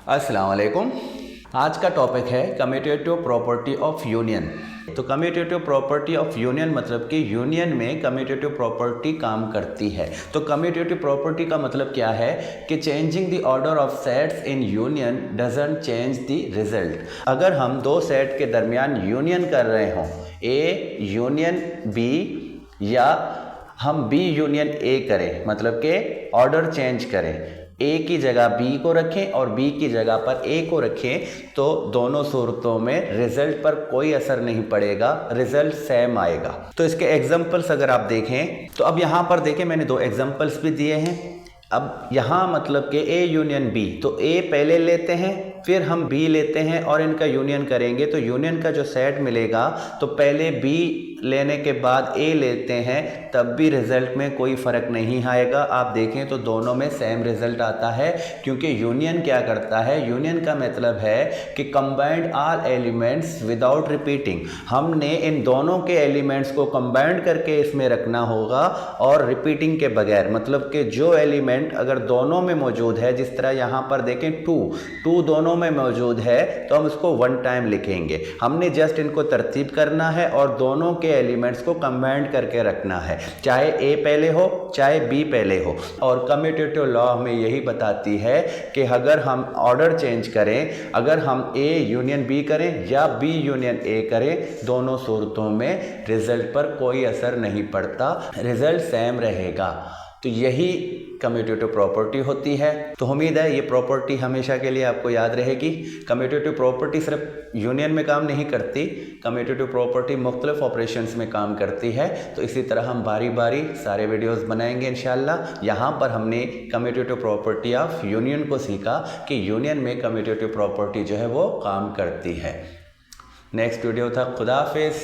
अस्सलाम वालेकुम। आज का टॉपिक है कम्यूटेटिव प्रॉपर्टी ऑफ यूनियन। तो कम्यूटेटिव प्रॉपर्टी ऑफ यूनियन मतलब कि यूनियन में कम्यूटेटिव प्रॉपर्टी काम करती है। तो कम्यूटेटिव प्रॉपर्टी का मतलब क्या है कि changing the order of sets in union doesn't change the result. अगर हम दो सेट के दरमियान यूनियन कर रहे हों, ए यूनियन बी या हम बी यूनियन ए करें, मतलब कि ऑर्डर चेंज करें, ए की जगह बी को रखें और बी की जगह पर ए को रखें, तो दोनों सूरतों में रिजल्ट पर कोई असर नहीं पड़ेगा, रिजल्ट सेम आएगा। तो इसके एग्जांपल्स अगर आप देखें तो अब यहाँ पर देखें मैंने दो एग्जांपल्स भी दिए हैं। अब यहाँ मतलब कि ए यूनियन बी, तो ए पहले लेते हैं फिर हम बी लेते हैं और इनका यूनियन करेंगे तो यूनियन का जो सेट मिलेगा तो पहले बी लेने के बाद ए लेते हैं तब भी रिजल्ट में कोई फ़र्क नहीं आएगा। आप देखें तो दोनों में सेम रिजल्ट आता है, क्योंकि यूनियन क्या करता है, यूनियन का मतलब है कि combined all elements without repeating. हमने इन दोनों के एलिमेंट्स को कंबाइंड करके इसमें रखना होगा और रिपीटिंग के बगैर, मतलब कि जो एलिमेंट अगर दोनों में मौजूद है, जिस तरह यहाँ पर देखें टू दोनों में मौजूद है तो हम उसको वन टाइम लिखेंगे। हमने जस्ट इनको तरतीब करना है और दोनों के एलिमेंट्स को कंबाइंड करके रखना है, चाहे ए पहले हो चाहे बी पहले हो। और कम्यूटेटिव लॉ हमें यही बताती है कि अगर हम ऑर्डर चेंज करें, अगर हम ए यूनियन बी करें या बी यूनियन ए करें, दोनों सूरतों में रिजल्ट पर कोई असर नहीं पड़ता, रिजल्ट सेम रहेगा। तो यही कम्यूटेटिव प्रॉपर्टी होती है। तो उम्मीद है ये प्रॉपर्टी हमेशा के लिए आपको याद रहेगी। कम्यूटेटिव प्रॉपर्टी सिर्फ यूनियन में काम नहीं करती, कम्यूटेटिव प्रॉपर्टी मुख्तलिफ ऑपरेशंस में काम करती है। तो इसी तरह हम बारी बारी सारे वीडियोस बनाएंगे इंशाल्लाह। यहाँ पर हमने कम्यूटेटिव प्रॉपर्टी ऑफ यूनियन को सीखा कि यूनियन में कम्यूटेटिव प्रॉपर्टी जो है वो काम करती है। नेक्स्ट वीडियो था, खुदा हाफिज़।